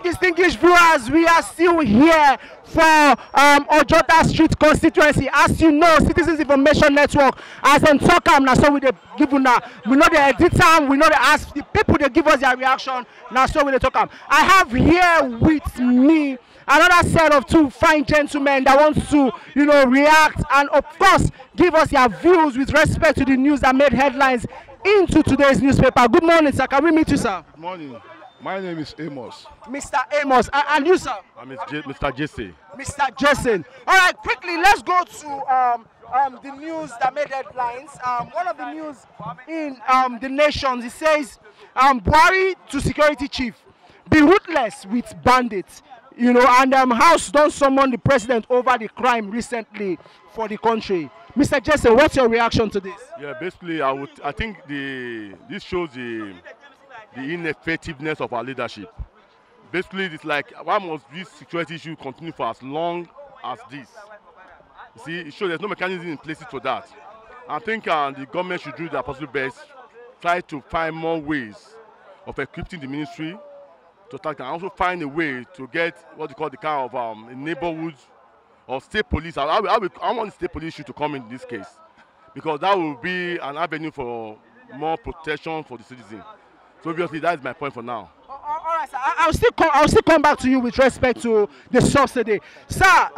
distinguished viewers, we are still here for Ojota Street constituency. As you know, Citizens Information Network, as on talk, now so we give una, we know the edit time, we know the ask the people they give us their reaction. Now so we talk. I have here with me another set of two fine gentlemen that wants to, react and of course give us their views with respect to the news that made headlines into today's newspaper. Good morning, sir. Can we meet you, sir? Good morning. My name is Amos. Mr. Amos. And you, sir? I'm Mr. Jesse. Mr. Jason. All right, quickly, let's go to the news that made headlines. One of the news in the nations, it says, Buhari to security chief, be ruthless with bandits. And House don't summon the president over the crime recently for the country. Mr. Jesse, what's your reaction to this? Yeah, basically, I think this shows the ineffectiveness of our leadership. Basically, it's like, why must this security issue continue for as long as this? You see, it shows there's no mechanism in place for that. I think the government should do their possible best, try to find more ways of equipping the ministry to attack and also find a way to get what they call the kind of neighborhoods or state police. I want the state police issue to come in this case, because that will be an avenue for more protection for the citizen. So obviously that is my point for now. All right, sir. I'll still come back to you with respect to the subsidy, sir.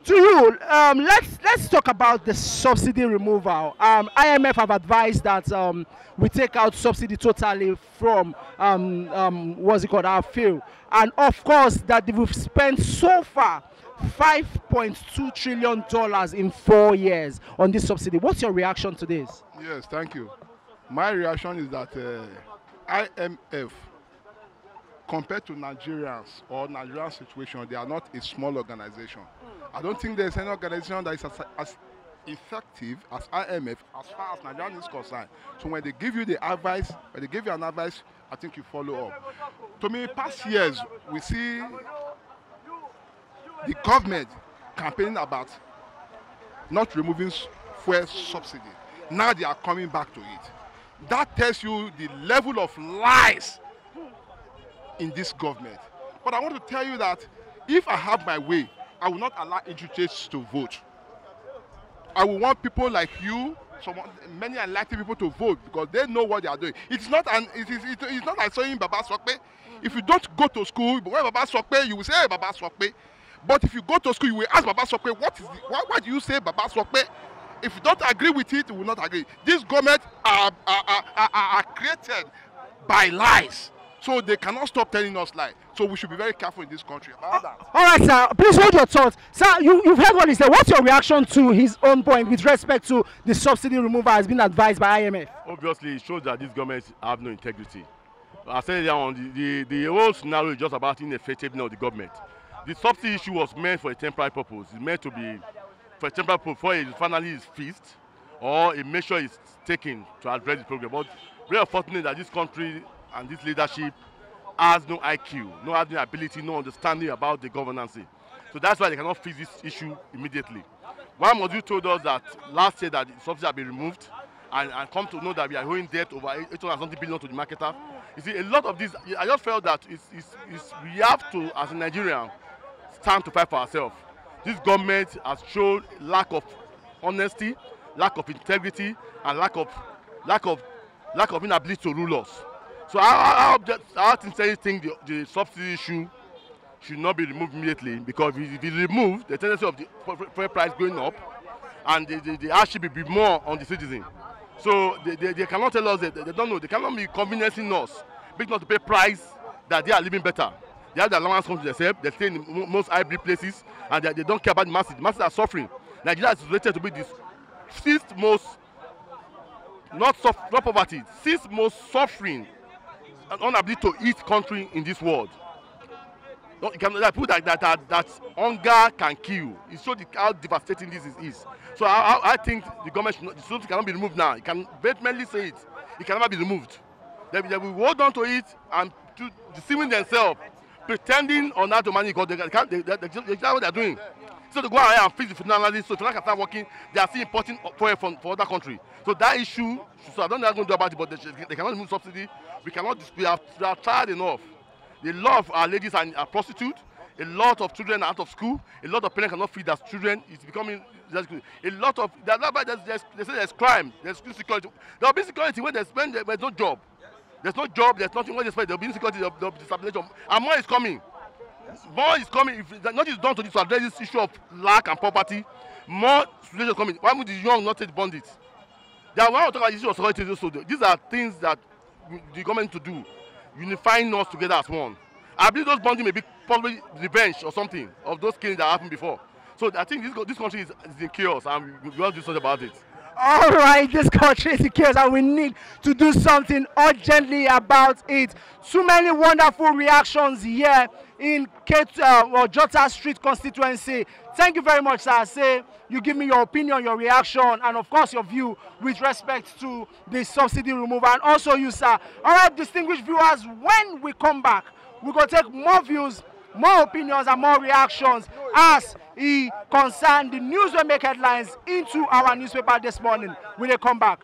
To you, let's talk about the subsidy removal. IMF have advised that we take out subsidy totally from what's it called, Rapheal, and of course that we've spent so far $5.2 trillion in 4 years on this subsidy. What's your reaction to this? Yes, thank you. My reaction is that IMF, compared to Nigerians or Nigerian situation, they are not a small organization. I don't think there's any organization that is as effective as IMF as far as Nigeria is concerned. So when they give you the advice, when they give you an advice, I think you follow up. To me, past years, we see the government campaigning about not removing fuel subsidy. Now they are coming back to it. That tells you the level of lies in this government. But I want to tell you that if I have my way, I will not allow educators to vote. I will want people like you, many unlikely people to vote, because they know what they are doing. It's not like saying Baba Sokpe. If you don't go to school, when Baba Sokpe, you will say, hey, Baba Sokpe. But if you go to school, you will ask Baba Sokpe, why do you say Baba Sokpe? If you don't agree with it, you will not agree. These governments are created by lies. So they cannot stop telling us lies. So we should be very careful in this country about that. All right, sir. Please hold your thoughts. Sir, you've heard what he said. What's your reaction to his own point with respect to the subsidy removal has been advised by IMF? Obviously, it shows that these governments have no integrity. I said the whole scenario is just about ineffectiveness of the government. The subsidy issue was meant for a temporary purpose. It's meant to be for a temporary purpose before it finally is fixed or a measure is taken to address the problem. But very unfortunate that this country and this leadership has no IQ, no ability, no understanding about the governance. So that's why they cannot fix this issue immediately. Why must you told us that last year that the subsidy had been removed and come to know that we are owing debt over 800 billion to the marketer? You see, a lot of this, I just felt that we have to, as a Nigerian, stand to fight for ourselves. This government has shown lack of honesty, lack of integrity, and lack of inability to rule us. So I sincerely think the subsidy issue should not be removed immediately, because if it is removed, the tendency of the fuel price going up, and the hardship will be more on the citizen. So they cannot tell us that they don't know. They cannot be conveniencing us, because not to pay price that they are living better. They have the allowance come to themselves. They stay in the most hybrid places, and they don't care about the masses. The masses are suffering. Nigeria is rated to be the sixth most, not poverty, sixth most suffering and unable to eat country in this world. There are people that hunger can kill. It shows how devastating this is. So I think the government the subsidy cannot be removed now. It can vehemently say it. It can never be removed. They will hold on to it and to deceiving themselves, pretending or not to manage, because they know what they are doing. So to go ahead and fix the financial analysis, so if they can start working, they are still importing oil from other countries. So that issue, so I don't know what to do about it, but they cannot remove subsidy. We have tried enough. A lot of our ladies are prostitutes. A lot of children are out of school. A lot of parents cannot feed their children. It's becoming a lot of. They say there's crime. There's insecurity. There will be insecurity when there's no job. There's no job. There's nothing. When there will be insecurity. There will be disability. And more is coming. More is coming. If nothing is done to address this issue of lack and poverty, more solutions coming. Why would the young not take bondage? They are one of the issues of security. These are things that the government to do, unifying us together as one. I believe those bonding may be probably revenge or something of those killings that happened before. So I think this country is in chaos, and we want to do something about it. All right, this country is in chaos, and we need to do something urgently about it. Too many wonderful reactions here in Ojota Street constituency. Thank you very much, sir. Say you give me your opinion, your reaction, and of course your view with respect to the subsidy removal, and also you, sir. All right, distinguished viewers, when we come back, we're going to take more views, more opinions, and more reactions as it concerns the news we make headlines into our newspaper this morning. When they come back.